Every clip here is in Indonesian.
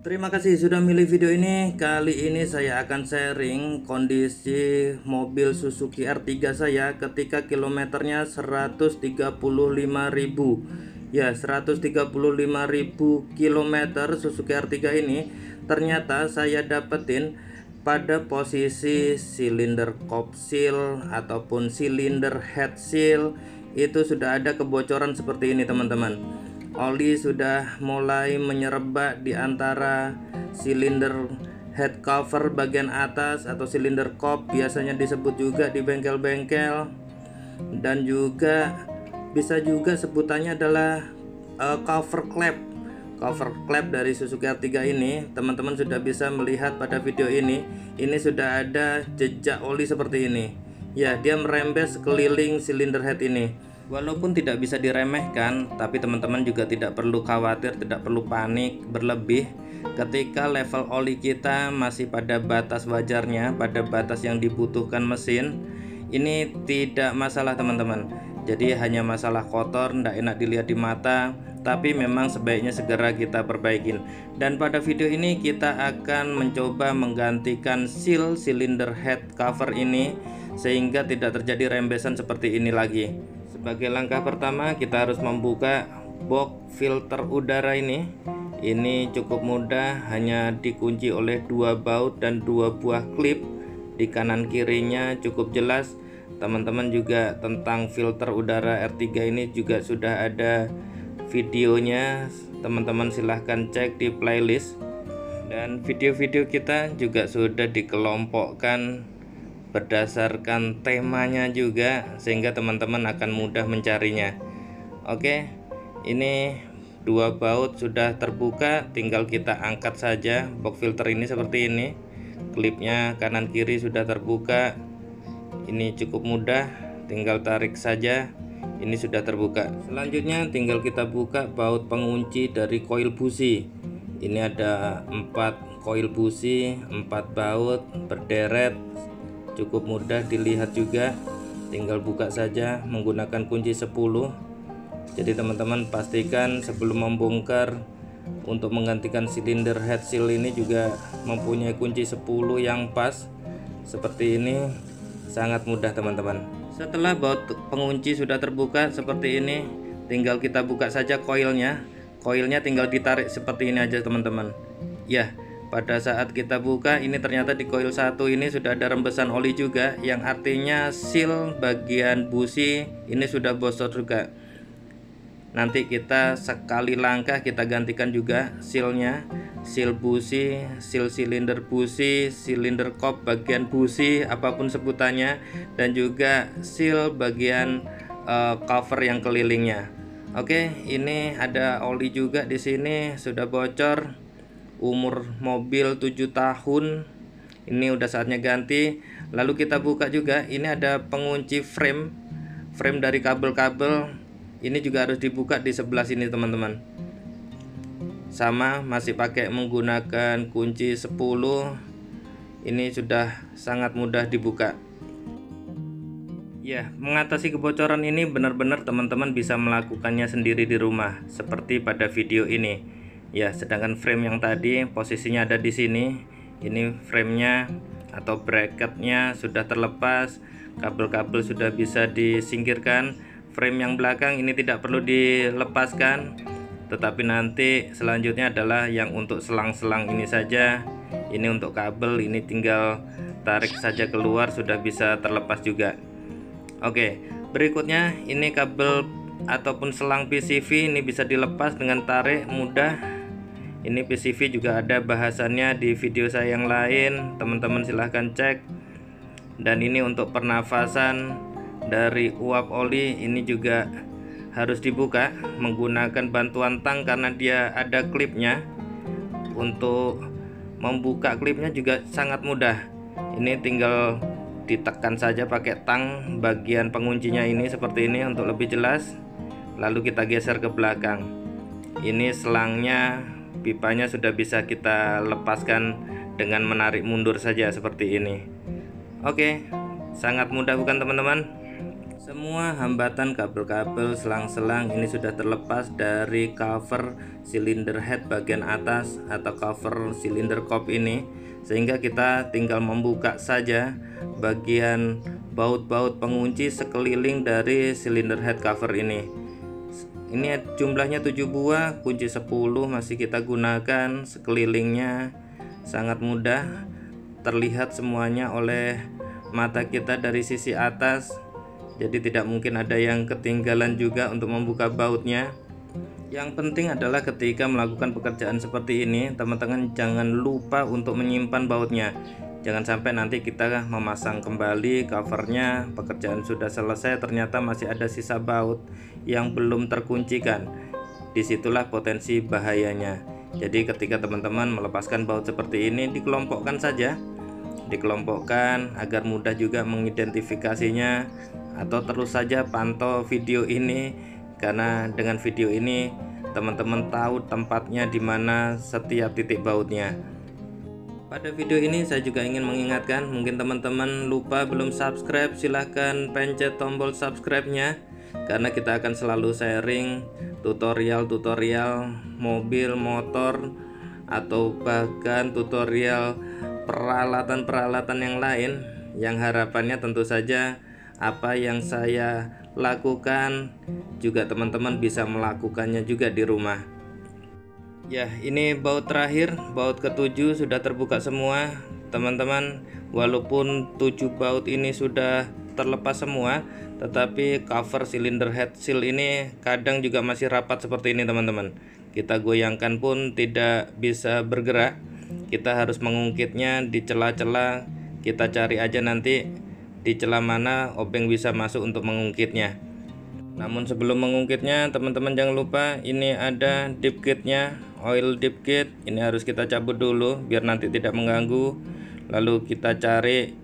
Terima kasih sudah milih video ini. Kali ini saya akan sharing kondisi mobil Suzuki R3 saya ketika kilometernya 135.000. Ya, 135.000 kilometer Suzuki R3 ini ternyata saya dapetin pada posisi silinder kop seal ataupun silinder head seal itu sudah ada kebocoran seperti ini, teman-teman. Oli sudah mulai menyerebak di antara silinder head cover bagian atas atau silinder kop, biasanya disebut juga di bengkel-bengkel, dan juga bisa juga sebutannya adalah cover clap dari Suzuki R3 ini. Teman-teman sudah bisa melihat pada video ini sudah ada jejak oli seperti ini. Ya, dia merembes keliling silinder head ini. Walaupun tidak bisa diremehkan, tapi teman-teman juga tidak perlu khawatir, tidak perlu panik berlebih ketika level oli kita masih pada batas wajarnya, pada batas yang dibutuhkan mesin. Ini tidak masalah, teman-teman. Jadi hanya masalah kotor, tidak enak dilihat di mata, tapi memang sebaiknya segera kita perbaikin. Dan pada video ini kita akan mencoba menggantikan seal silinder head cover ini sehingga tidak terjadi rembesan seperti ini lagi. Sebagai langkah pertama kita harus membuka box filter udara ini. Ini cukup mudah, hanya dikunci oleh 2 baut dan 2 buah klip. Di kanan kirinya cukup jelas. Teman-teman juga tentang filter udara R3 ini juga sudah ada videonya. Teman-teman silahkan cek di playlist. Dan video-video kita juga sudah dikelompokkan berdasarkan temanya juga, sehingga teman-teman akan mudah mencarinya. Oke, ini 2 baut sudah terbuka, tinggal kita angkat saja box filter ini seperti ini. Klipnya kanan kiri sudah terbuka. Ini cukup mudah, tinggal tarik saja. Ini sudah terbuka. Selanjutnya tinggal kita buka baut pengunci dari koil busi. Ini ada 4 koil busi, 4 baut berderet. Cukup mudah dilihat juga, tinggal buka saja menggunakan kunci 10. Jadi teman-teman pastikan sebelum membongkar untuk menggantikan silinder head seal ini juga mempunyai kunci 10 yang pas. Seperti ini, sangat mudah teman-teman. Setelah baut pengunci sudah terbuka seperti ini, tinggal kita buka saja koilnya. Koilnya tinggal ditarik seperti ini aja teman-teman. Ya, pada saat kita buka ini ternyata di koil 1 ini sudah ada rembesan oli juga, yang artinya seal bagian busi ini sudah bocor juga. Nanti kita sekali langkah kita gantikan juga sealnya, seal busi, seal silinder busi, silinder kop bagian busi apapun sebutannya, dan juga seal bagian cover yang kelilingnya. Oke, ini ada oli juga di sini sudah bocor. Umur mobil 7 tahun, ini udah saatnya ganti. Lalu kita buka juga, ini ada pengunci frame dari kabel-kabel. Ini juga harus dibuka di sebelah sini teman-teman. Sama, masih pakai menggunakan kunci 10. Ini sudah sangat mudah dibuka. Ya, mengatasi kebocoran ini benar-benar teman-teman bisa melakukannya sendiri di rumah, seperti pada video ini. Ya, sedangkan frame yang tadi posisinya ada di sini. Ini framenya atau bracketnya sudah terlepas, kabel-kabel sudah bisa disingkirkan. Frame yang belakang ini tidak perlu dilepaskan, tetapi nanti selanjutnya adalah yang untuk selang-selang ini saja. Ini untuk kabel, ini tinggal tarik saja keluar sudah bisa terlepas juga. Oke, berikutnya ini kabel ataupun selang PCV ini bisa dilepas dengan tarik mudah. Ini PCV juga ada bahasannya di video saya yang lain, teman-teman silahkan cek. Dan ini untuk pernafasan dari uap oli, ini juga harus dibuka menggunakan bantuan tang karena dia ada klipnya. Untuk membuka klipnya juga sangat mudah. Ini tinggal ditekan saja pakai tang bagian penguncinya ini seperti ini untuk lebih jelas. Lalu kita geser ke belakang. Ini selangnya, pipanya sudah bisa kita lepaskan dengan menarik mundur saja seperti ini. Oke, sangat mudah bukan teman-teman? Semua hambatan kabel-kabel selang-selang ini sudah terlepas dari cover silinder head bagian atas atau cover silinder kop ini, sehingga kita tinggal membuka saja bagian baut-baut pengunci sekeliling dari silinder head cover ini. Ini jumlahnya 7 buah, kunci 10 masih kita gunakan. Sekelilingnya sangat mudah terlihat semuanya oleh mata kita dari sisi atas, jadi tidak mungkin ada yang ketinggalan juga untuk membuka bautnya. Yang penting adalah ketika melakukan pekerjaan seperti ini, teman-teman jangan lupa untuk menyimpan bautnya. Jangan sampai nanti kita memasang kembali covernya, pekerjaan sudah selesai, ternyata masih ada sisa baut yang belum terkuncikan. Disitulah potensi bahayanya. Jadi ketika teman-teman melepaskan baut seperti ini, dikelompokkan saja, dikelompokkan agar mudah juga mengidentifikasinya. Atau terus saja pantau video ini, karena dengan video ini teman-teman tahu tempatnya di mana setiap titik bautnya. Pada video ini saya juga ingin mengingatkan, mungkin teman-teman lupa belum subscribe, silahkan pencet tombol subscribe-nya, karena kita akan selalu sharing tutorial-tutorial mobil, motor, atau bahkan tutorial peralatan-peralatan yang lain, yang harapannya tentu saja apa yang saya lakukan juga teman-teman bisa melakukannya juga di rumah. Ya, ini baut terakhir, baut ke-7 sudah terbuka semua teman-teman. Walaupun 7 baut ini sudah terlepas semua, tetapi cover silinder head seal ini kadang juga masih rapat seperti ini teman-teman. Kita goyangkan pun tidak bisa bergerak. Kita harus mengungkitnya di celah-celah. Kita cari aja nanti di celah mana obeng bisa masuk untuk mengungkitnya. Namun sebelum mengungkitnya, teman-teman jangan lupa ini ada dip kitnya, oil dip kit. Ini harus kita cabut dulu biar nanti tidak mengganggu. Lalu kita cari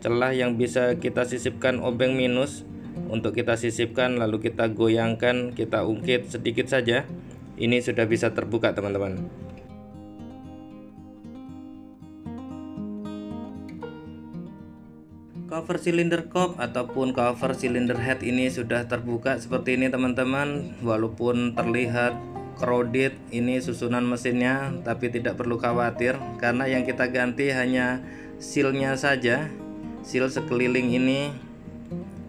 celah yang bisa kita sisipkan obeng minus untuk kita sisipkan, lalu kita goyangkan, kita ungkit sedikit saja. Ini sudah bisa terbuka teman-teman. Cover silinder kop ataupun cover silinder head ini sudah terbuka seperti ini teman-teman. Walaupun terlihat krodit ini susunan mesinnya, tapi tidak perlu khawatir karena yang kita ganti hanya sealnya saja, seal sekeliling ini,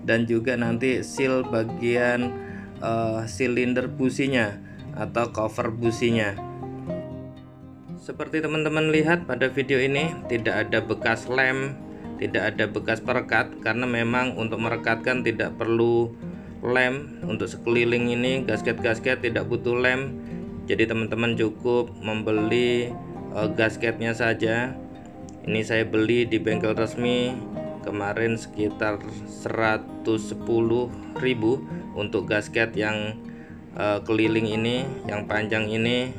dan juga nanti seal bagian silinder businya atau cover businya. Seperti teman-teman lihat pada video ini, tidak ada bekas lem, tidak ada bekas perekat, karena memang untuk merekatkan tidak perlu lem. Untuk sekeliling ini gasket-gasket tidak butuh lem, jadi teman-teman cukup membeli gasketnya saja. Ini saya beli di bengkel resmi kemarin sekitar 110.000 untuk gasket yang keliling ini, yang panjang ini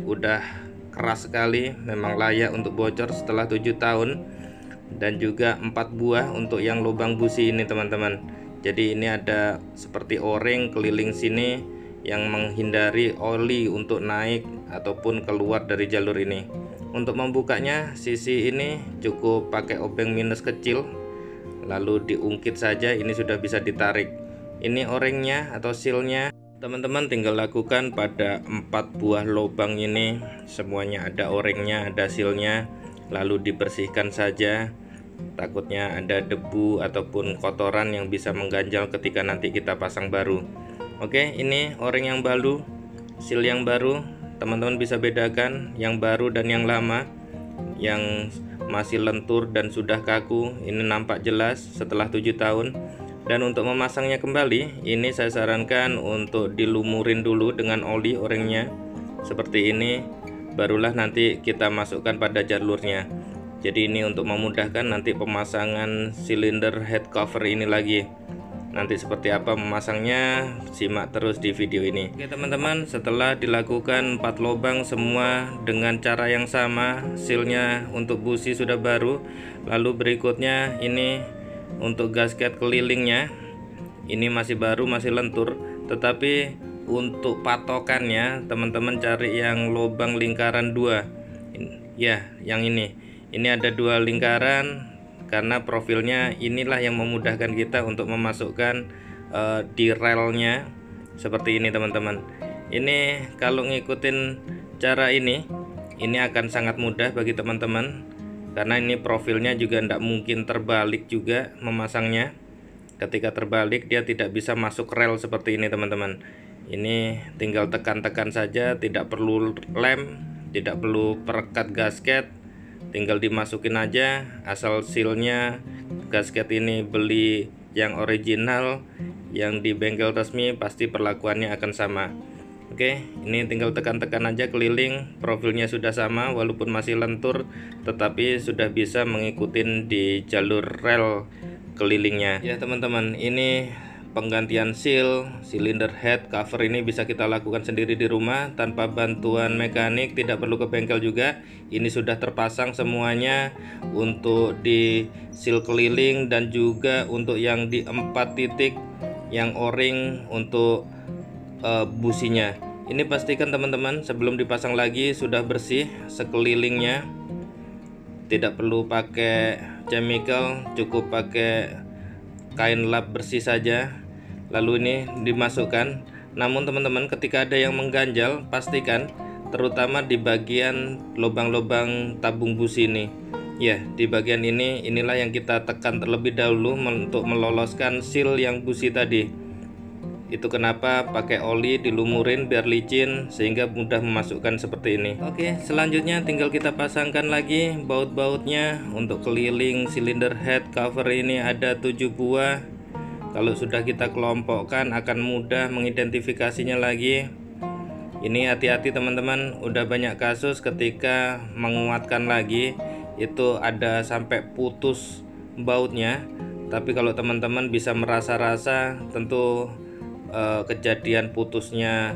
udah keras sekali, memang layak untuk bocor setelah 7 tahun. Dan juga 4 buah untuk yang lubang busi ini teman-teman. Jadi ini ada seperti o-ring keliling sini yang menghindari oli untuk naik ataupun keluar dari jalur ini. Untuk membukanya sisi ini cukup pakai obeng minus kecil, lalu diungkit saja, ini sudah bisa ditarik. Ini o-ringnya atau sealnya, teman-teman tinggal lakukan pada 4 buah lubang ini, semuanya ada o-ringnya, ada sealnya. Lalu dibersihkan saja, takutnya ada debu ataupun kotoran yang bisa mengganjal ketika nanti kita pasang baru. Oke, ini o-ring yang baru, seal yang baru. Teman-teman bisa bedakan yang baru dan yang lama. Yang masih lentur dan sudah kaku ini nampak jelas setelah 7 tahun. Dan untuk memasangnya kembali, ini saya sarankan untuk dilumurin dulu dengan oli o-ringnya seperti ini, barulah nanti kita masukkan pada jalurnya. Jadi ini untuk memudahkan nanti pemasangan silinder head cover ini lagi. Nanti seperti apa memasangnya, simak terus di video ini. Oke teman-teman, setelah dilakukan 4 lubang semua dengan cara yang sama, sealnya untuk busi sudah baru. Lalu berikutnya ini untuk gasket kelilingnya, ini masih baru, masih lentur, tetapi untuk patokannya teman-teman cari yang lubang lingkaran 2 ya, yang ini ada 2 lingkaran, karena profilnya inilah yang memudahkan kita untuk memasukkan di relnya seperti ini teman-teman. Ini kalau ngikutin cara ini akan sangat mudah bagi teman-teman, karena ini profilnya juga tidak mungkin terbalik juga memasangnya. Ketika terbalik dia tidak bisa masuk rel seperti ini teman-teman. Ini tinggal tekan-tekan saja, tidak perlu lem, tidak perlu perekat gasket, tinggal dimasukin aja. Asal sealnya gasket ini beli yang original, yang di bengkel resmi, pasti perlakuannya akan sama. Oke, ini tinggal tekan-tekan aja keliling, profilnya sudah sama walaupun masih lentur, tetapi sudah bisa mengikuti di jalur rel kelilingnya. Ya teman-teman, ini penggantian seal, cylinder head, cover ini bisa kita lakukan sendiri di rumah tanpa bantuan mekanik, tidak perlu ke bengkel juga. Ini sudah terpasang semuanya untuk di seal keliling dan juga untuk yang di 4 titik yang o-ring untuk businya. Ini pastikan teman-teman sebelum dipasang lagi sudah bersih sekelilingnya, tidak perlu pakai chemical, cukup pakai kain lap bersih saja, lalu ini dimasukkan. Namun teman-teman, ketika ada yang mengganjal, pastikan terutama di bagian lubang-lubang tabung busi ini. Ya, di bagian ini, inilah yang kita tekan terlebih dahulu untuk meloloskan seal yang busi tadi. Itu kenapa pakai oli dilumurin biar licin sehingga mudah memasukkan seperti ini. Oke, selanjutnya tinggal kita pasangkan lagi baut-bautnya. Untuk keliling silinder head cover ini ada 7 buah. Kalau sudah kita kelompokkan akan mudah mengidentifikasinya lagi. Ini hati-hati teman-teman, udah banyak kasus ketika menguatkan lagi itu ada sampai putus bautnya. Tapi kalau teman-teman bisa merasa-rasa, tentu kejadian putusnya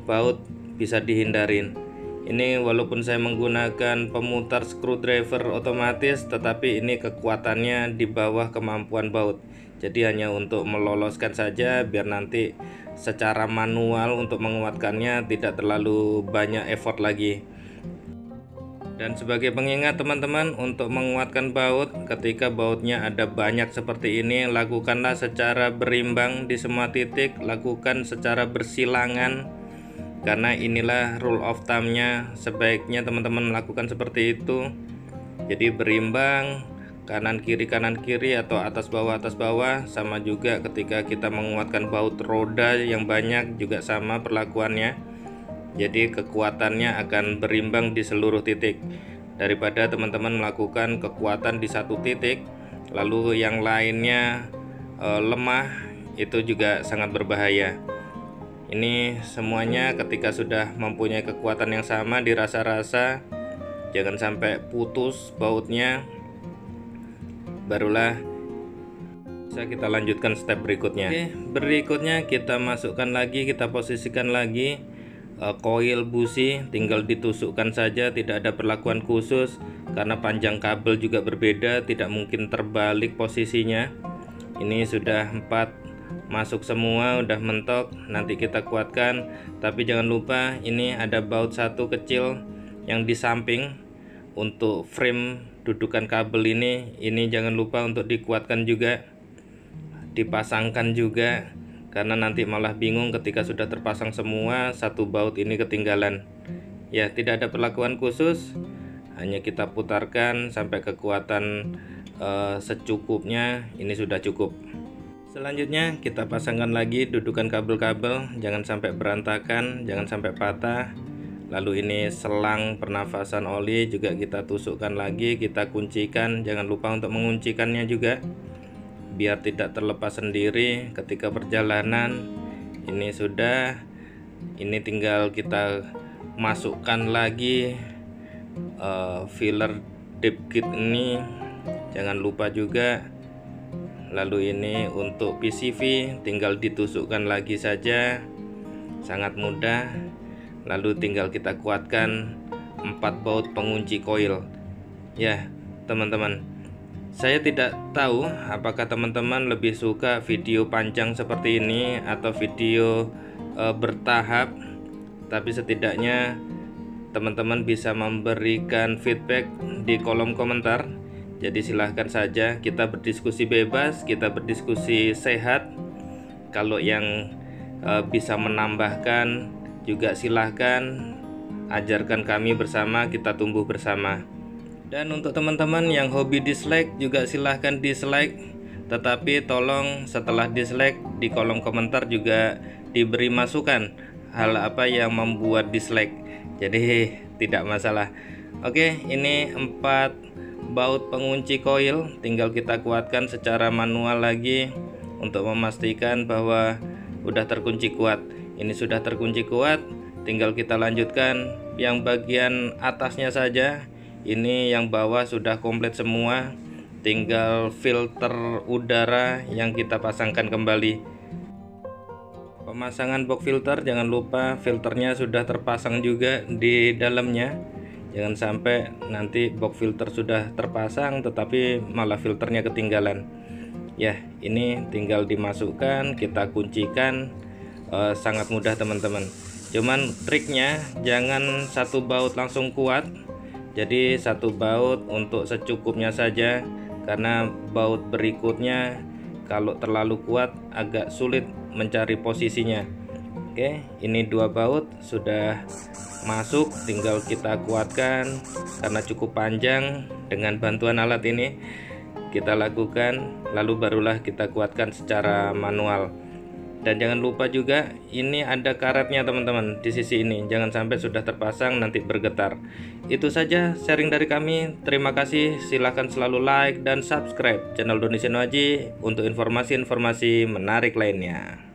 baut bisa dihindarin. Ini walaupun saya menggunakan pemutar screwdriver otomatis, tetapi ini kekuatannya di bawah kemampuan baut. Jadi hanya untuk meloloskan saja, biar nanti secara manual untuk menguatkannya tidak terlalu banyak effort lagi. Dan sebagai pengingat teman-teman, untuk menguatkan baut, ketika bautnya ada banyak seperti ini, lakukanlah secara berimbang di semua titik, lakukan secara bersilangan, karena inilah rule of thumb-nya. Sebaiknya teman-teman melakukan seperti itu. Jadi berimbang, kanan kiri atau atas bawah. Sama juga ketika kita menguatkan baut roda yang banyak, juga sama perlakuannya. Jadi kekuatannya akan berimbang di seluruh titik, daripada teman-teman melakukan kekuatan di satu titik lalu yang lainnya lemah, itu juga sangat berbahaya. Ini semuanya ketika sudah mempunyai kekuatan yang sama dirasa-rasa, jangan sampai putus bautnya, barulah bisa kita lanjutkan step berikutnya. Oke, berikutnya kita masukkan lagi, kita posisikan lagi koil busi, tinggal ditusukkan saja, tidak ada perlakuan khusus karena panjang kabel juga berbeda, tidak mungkin terbalik posisinya. Ini sudah 4 masuk semua, udah mentok, nanti kita kuatkan. Tapi jangan lupa ini ada baut satu kecil yang di samping untuk frame dudukan kabel ini jangan lupa untuk dikuatkan juga, dipasangkan juga, karena nanti malah bingung ketika sudah terpasang semua, satu baut ini ketinggalan. Ya, tidak ada perlakuan khusus, hanya kita putarkan sampai kekuatan secukupnya. Ini sudah cukup. Selanjutnya kita pasangkan lagi dudukan kabel-kabel, jangan sampai berantakan, jangan sampai patah. Lalu ini selang pernafasan oli juga kita tusukkan lagi, kita kuncikan, jangan lupa untuk menguncikannya juga, biar tidak terlepas sendiri ketika perjalanan. Ini sudah, ini tinggal kita masukkan lagi filler deep kit ini, jangan lupa juga. Lalu ini untuk PCV tinggal ditusukkan lagi saja, sangat mudah. Lalu tinggal kita kuatkan 4 baut pengunci koil. Ya teman-teman, saya tidak tahu apakah teman-teman lebih suka video panjang seperti ini atau video bertahap, tapi setidaknya teman-teman bisa memberikan feedback di kolom komentar. Jadi silahkan saja, kita berdiskusi bebas, kita berdiskusi sehat. Kalau yang bisa menambahkan juga silahkan, ajarkan kami bersama, kita tumbuh bersama. Dan untuk teman-teman yang hobi dislike juga silahkan dislike, tetapi tolong setelah dislike di kolom komentar juga diberi masukan hal apa yang membuat dislike, jadi tidak masalah. Oke, ini 4 baut pengunci koil, tinggal kita kuatkan secara manual lagi untuk memastikan bahwa udah terkunci kuat. Ini sudah terkunci kuat, tinggal kita lanjutkan yang bagian atasnya saja. Ini yang bawah sudah komplit semua, tinggal filter udara yang kita pasangkan kembali. Pemasangan box filter, jangan lupa filternya sudah terpasang juga di dalamnya. Jangan sampai nanti box filter sudah terpasang tetapi malah filternya ketinggalan. Ya, ini tinggal dimasukkan, kita kuncikan, sangat mudah teman-teman. Cuman triknya jangan satu baut langsung kuat. Jadi satu baut untuk secukupnya saja, karena baut berikutnya kalau terlalu kuat agak sulit mencari posisinya. Oke, ini 2 baut sudah masuk, tinggal kita kuatkan karena cukup panjang. Dengan bantuan alat ini kita lakukan, lalu barulah kita kuatkan secara manual. Dan jangan lupa juga ini ada karetnya teman-teman di sisi ini, jangan sampai sudah terpasang nanti bergetar. Itu saja sharing dari kami, terima kasih. Silahkan selalu like dan subscribe channel Doni Seno Aji untuk informasi-informasi menarik lainnya.